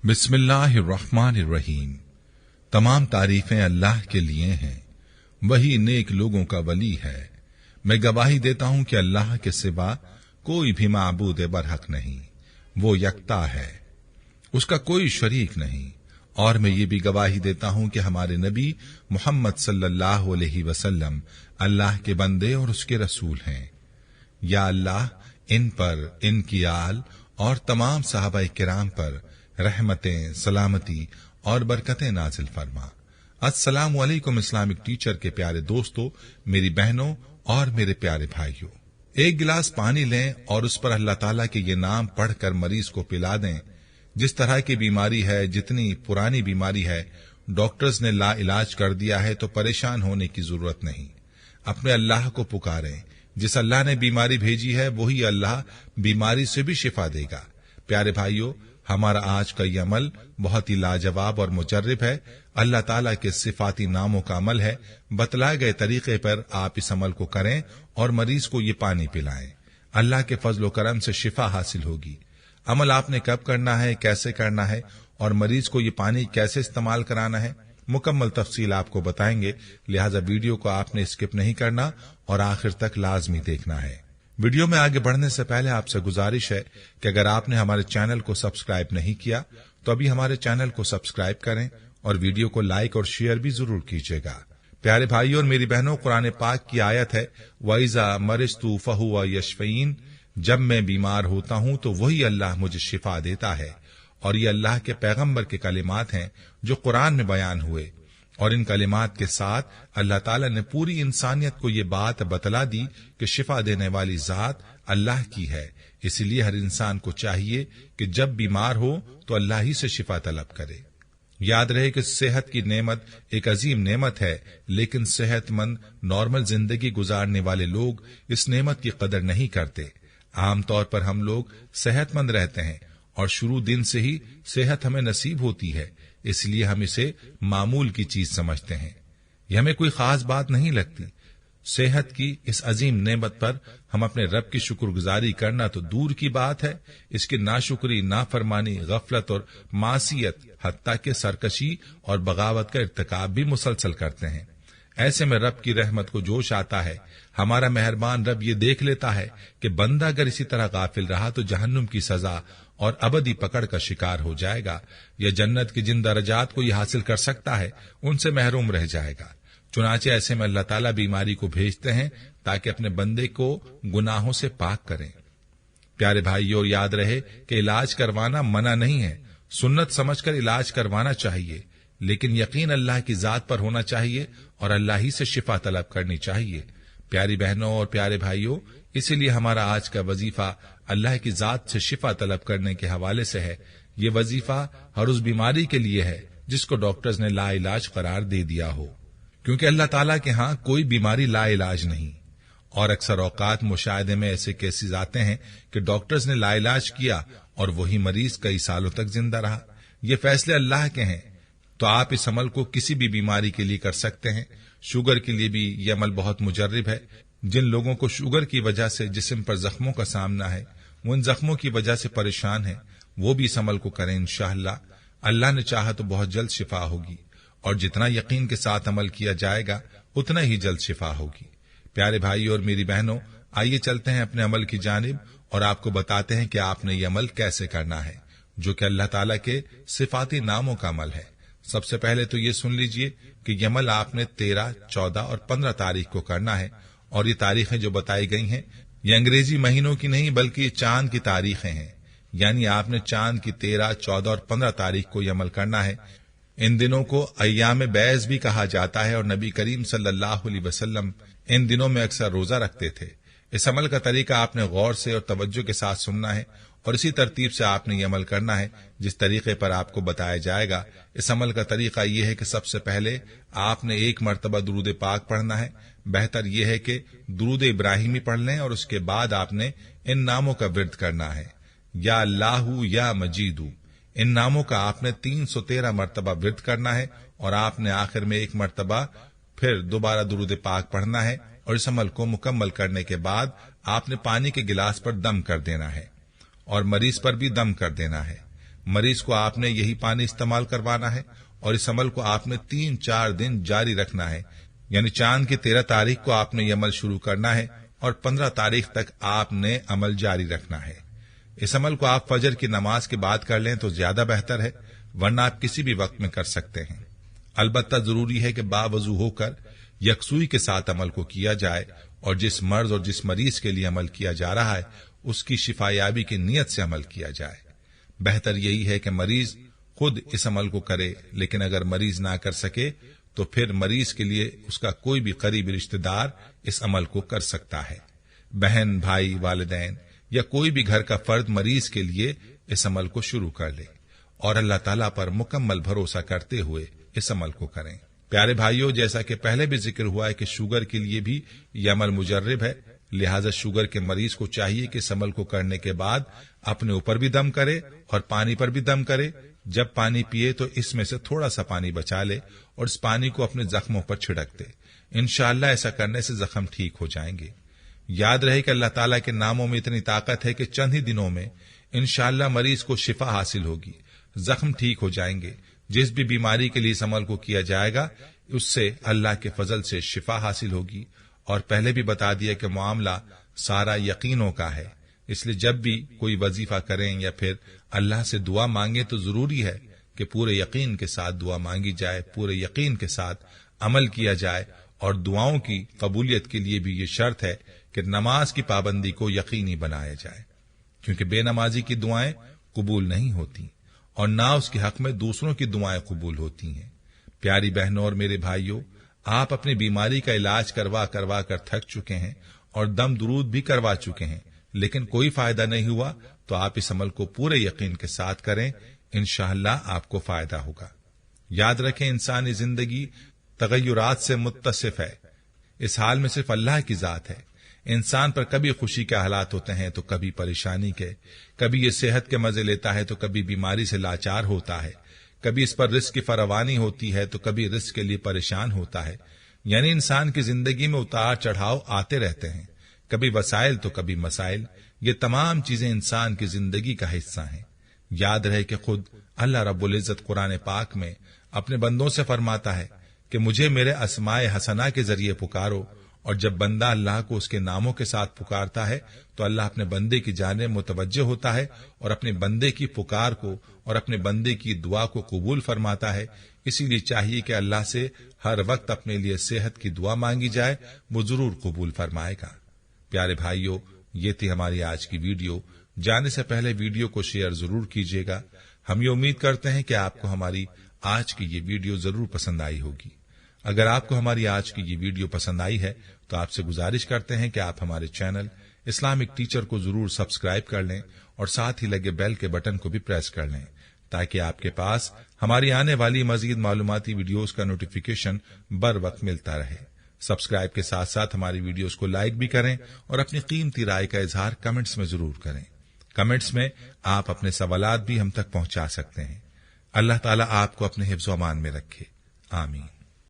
बिस्मिल्लाहिर्रहमानिर्रहीम। तमाम तारीफें अल्लाह के लिए हैं, वही नेक लोगों का वली है। मैं गवाही देता हूं कि अल्लाह के सिवा कोई भी माबूद बरहक नहीं, वो यकता है, उसका कोई शरीक नहीं। और मैं ये भी गवाही देता हूं कि हमारे नबी मुहम्मद सल्लल्लाहु अलैहि वसल्लम अल्लाह के बंदे और उसके रसूल हैं। या अल्लाह इन पर, इनकी आल और तमाम सहाबा किराम पर रहमतें, सलामती और बरकतें नाजिल फरमा। अस्सलामु अलैकुम इस्लामिक टीचर के प्यारे दोस्तों, मेरी बहनों और मेरे प्यारे भाइयों, एक गिलास पानी लें और उस पर अल्लाह ताला के ये नाम पढ़कर मरीज को पिला दें। जिस तरह की बीमारी है, जितनी पुरानी बीमारी है, डॉक्टर्स ने ला इलाज कर दिया है, तो परेशान होने की जरूरत नहीं। अपने अल्लाह को पुकारें। जिस अल्लाह ने बीमारी भेजी है वही अल्लाह बीमारी से भी शिफा देगा। प्यारे भाइयों, हमारा आज का ये अमल बहुत ही लाजवाब और मुजर्रिब है। अल्लाह ताला के सिफाती नामों का अमल है। बतलाए गए तरीके पर आप इस अमल को करें और मरीज को ये पानी पिलाएं। अल्लाह के फजलो करम से शिफा हासिल होगी। अमल आपने कब करना है, कैसे करना है और मरीज को ये पानी कैसे इस्तेमाल कराना है, मुकम्मल तफसील आपको बताएंगे। लिहाजा वीडियो को आपने स्किप नहीं करना और आखिर तक लाजमी देखना है। वीडियो में आगे बढ़ने से पहले आपसे गुजारिश है कि अगर आपने हमारे चैनल को सब्सक्राइब नहीं किया तो अभी हमारे चैनल को सब्सक्राइब करें और वीडियो को लाइक और शेयर भी जरूर कीजिएगा। प्यारे भाइयों और मेरी बहनों, कुरान पाक की आयत है, वइज़ा मरिस्तु फहुवा यशफीन, जब मैं बीमार होता हूं तो वही अल्लाह मुझे शिफा देता है। और ये अल्लाह के पैगंबर के कलिमात हैं जो कुरान में बयान हुए। और इन कलिमात के साथ अल्लाह ताला ने पूरी इंसानियत को ये बात बतला दी कि शिफा देने वाली जात अल्लाह की है। इसलिए हर इंसान को चाहिए कि जब बीमार हो तो अल्लाह ही से शिफा तलब करे। याद रहे कि सेहत की नेमत एक अजीम नेमत है, लेकिन सेहतमंद नॉर्मल जिंदगी गुजारने वाले लोग इस नेमत की कदर नहीं करते। आमतौर पर हम लोग सेहतमंद रहते हैं और शुरू दिन से ही सेहत हमें नसीब होती है, इसलिए हम इसे मामूल की चीज समझते हैं। यह हमें कोई खास बात नहीं लगती। सेहत की इस अजीम नेमत पर हम अपने रब की शुक्रगुजारी करना तो दूर की बात है, इसकी नाशुक्री, नाफरमानी, गफलत और मासियत, हत्ता के सरकशी और बगावत का इर्तिकाब भी मुसलसल करते हैं। ऐसे में रब की रहमत को जोश आता है। हमारा मेहरबान रब ये देख लेता है कि बंदा अगर इसी तरह गाफिल रहा तो जहन्नुम की सजा और अबदी पकड़ का शिकार हो जाएगा, या जन्नत की जिन दर्जात को ये हासिल कर सकता है उनसे महरूम रह जाएगा। चुनाचे ऐसे में अल्लाह ताला बीमारी को भेजते हैं ताकि अपने बंदे को गुनाहों से पाक करें। प्यारे भाइयों, याद रहे कि इलाज करवाना मना नहीं है, सुन्नत समझकर इलाज करवाना चाहिए, लेकिन यकीन अल्लाह की जात पर होना चाहिए और अल्लाह ही से शिफा तलब करनी चाहिए। प्यारी बहनों और प्यारे भाइयों, इसीलिए हमारा आज का वजीफा अल्लाह की जात से शिफा तलब करने के हवाले से है। ये वजीफा हर उस बीमारी के लिए है जिसको डॉक्टर्स ने ला इलाज करार दे दिया हो, क्योंकि अल्लाह ताला के यहाँ कोई बीमारी ला इलाज नहीं। और अक्सर औकात मुशाहिदे में ऐसे केसेस आते हैं कि डॉक्टर्स ने ला इलाज किया और वही मरीज कई सालों तक जिंदा रहा। ये फैसले अल्लाह के हैं, तो आप इस अमल को किसी भी बीमारी के लिए कर सकते हैं। शुगर के लिए भी ये अमल बहुत मुजर्रिब है। जिन लोगों को शुगर की वजह से जिस्म पर जख्मों का सामना है, वो इन जख्मों की वजह से परेशान है, वो भी इस अमल को करें। इंशाअल्लाह अल्लाह ने चाहा तो बहुत जल्द शिफा होगी, और जितना यकीन के साथ अमल किया जाएगा उतना ही जल्द शिफा होगी। प्यारे भाई और मेरी बहनों, आइए चलते हैं अपने अमल की जानिब और आपको बताते हैं कि आपने ये अमल कैसे करना है, जो कि अल्लाह ताला के सिफाती नामों का अमल है। सबसे पहले तो ये सुन लीजिए कि ये अमल आपने 13, 14 और 15 तारीख को करना है। और ये तारीखें जो बताई गई हैं ये अंग्रेजी महीनों की नहीं बल्कि ये चांद की तारीखें हैं। यानी आपने चांद की 13, 14 और 15 तारीख को ये अमल करना है। इन दिनों को अय्याम बैस भी कहा जाता है और नबी करीम सल्लल्लाहु अलैहि वसल्लम इन दिनों में अक्सर रोजा रखते थे। इस अमल का तरीका आपने गौर से और तवज्जो के साथ सुनना है और इसी तरतीब से आपने ये अमल करना है जिस तरीके पर आपको बताया जाएगा। इस अमल का तरीका यह है कि सबसे पहले आपने एक मरतबा दुरूद पाक पढ़ना है। बेहतर यह है कि दुरूद इब्राहिमी पढ़ लें और उसके बाद आपने इन नामों का विर्द करना है, या अल्लाहू या मजीदू। इन नामों का आपने 313 मरतबा विर्द करना है और आपने आखिर में एक मरतबा फिर दोबारा दुरूद पाक पढ़ना है। और इस अमल को मुकम्मल करने के बाद आपने पानी के गिलास पर दम कर देना है और मरीज पर भी दम कर देना है। मरीज को आपने यही पानी इस्तेमाल करवाना है और इस अमल को आपने 3-4 दिन जारी रखना है, यानी चांद की 13 तारीख को आपने ये अमल शुरू करना है और 15 तारीख तक आपने अमल जारी रखना है। इस अमल को आप फजर की नमाज के बाद कर लें तो ज्यादा बेहतर है, वरना आप किसी भी वक्त में कर सकते हैं। अलबत्ता जरूरी है कि बावजू होकर यकसुई के साथ अमल को किया जाए और जिस मर्ज और जिस मरीज के लिए अमल किया जा रहा है उसकी शिफायाबी की नीयत से अमल किया जाए। बेहतर यही है कि मरीज खुद इस अमल को करे, लेकिन अगर मरीज ना कर सके तो फिर मरीज के लिए उसका कोई भी करीबी रिश्तेदार इस अमल को कर सकता है। बहन, भाई, वालिदैन या कोई भी घर का फर्द मरीज के लिए इस अमल को शुरू कर ले और अल्लाह ताला पर मुकम्मल भरोसा करते हुए इस अमल को करें। प्यारे भाइयों, जैसा कि पहले भी जिक्र हुआ है कि शुगर के लिए भी यह अमल मुजर्रिब है, लिहाजा शुगर के मरीज को चाहिए कि इस अमल को करने के बाद अपने ऊपर भी दम करे और पानी पर भी दम करे। जब पानी पिए तो इसमें से थोड़ा सा पानी बचा ले और इस पानी को अपने जख्मों पर छिड़क दे। इंशाअल्लाह ऐसा करने से जख्म ठीक हो जाएंगे। याद रहे कि अल्लाह ताला के नामों में इतनी ताकत है कि चंद ही दिनों में इंशाअल्लाह मरीज को शिफा हासिल होगी, जख्म ठीक हो जाएंगे। जिस भी बीमारी के लिए इस अमल को किया जाएगा उससे अल्लाह के फजल से शिफा हासिल होगी। और पहले भी बता दिया कि मामला सारा यकीनों का है, इसलिए जब भी कोई वजीफा करें या फिर अल्लाह से दुआ मांगे तो जरूरी है कि पूरे यकीन के साथ दुआ मांगी जाए, पूरे यकीन के साथ अमल किया जाए। और दुआओं की कबूलियत के लिए भी ये शर्त है कि नमाज की पाबंदी को यकीनी बनाया जाए, क्योंकि बेनमाजी की दुआएं कबूल नहीं होती और ना उसके हक में दूसरों की दुआएं कबूल होती हैं। प्यारी बहनों और मेरे भाइयों, आप अपनी बीमारी का इलाज करवा करवा कर थक चुके हैं और दम दुरूद भी करवा चुके हैं, लेकिन कोई फायदा नहीं हुआ, तो आप इस अमल को पूरे यकीन के साथ करें, इंशाअल्लाह आपको फायदा होगा। याद रखें, इंसानी जिंदगी तगय्युरात से मुत्तसिफ है। इस हाल में सिर्फ अल्लाह की जात है। इंसान पर कभी खुशी के हालात होते हैं तो कभी परेशानी के, कभी ये सेहत के मजे लेता है तो कभी बीमारी से लाचार होता है, कभी इस पर रिस्क की फरावानी होती है तो कभी रिस्क के लिए परेशान होता है। यानी इंसान की जिंदगी में उतार चढ़ाव आते रहते हैं, कभी वसाइल तो कभी मसाइल। ये तमाम चीजें इंसान की जिंदगी का हिस्सा हैं। याद रहे कि खुद अल्लाह रब्बुल इज्जत कुरान पाक में अपने बंदों से फरमाता है कि मुझे मेरे अस्माए हसना के जरिए पुकारो, और जब बंदा अल्लाह को उसके नामों के साथ पुकारता है तो अल्लाह अपने बंदे की जानिब मुतवज्जह होता है और अपने बंदे की पुकार को और अपने बंदे की दुआ को कबूल फरमाता है। इसीलिए चाहिए कि अल्लाह से हर वक्त अपने लिए सेहत की दुआ मांगी जाए, वो जरूर कबूल फरमाएगा। प्यारे भाइयों, ये थी हमारी आज की वीडियो। जाने से पहले वीडियो को शेयर जरूर कीजिएगा। हम ये उम्मीद करते हैं कि आपको हमारी आज की ये वीडियो जरूर पसंद आई होगी। अगर आपको हमारी आज की ये वीडियो पसंद आई है तो आपसे गुजारिश करते हैं कि आप हमारे चैनल इस्लामिक टीचर को जरूर सब्सक्राइब कर लें और साथ ही लगे बेल के बटन को भी प्रेस कर लें, ताकि आपके पास हमारी आने वाली मजीद मालूमाती वीडियोस का नोटिफिकेशन बर वक्त मिलता रहे। सब्सक्राइब के साथ साथ हमारी वीडियोस को लाइक भी करें और अपनी कीमती राय का इजहार कमेंट्स में जरूर करें। कमेंट्स में आप अपने सवालात भी हम तक पहुंचा सकते हैं। अल्लाह ताला आपको अपने हिफ्ज़-ओ-अमान में रखे। आमीन।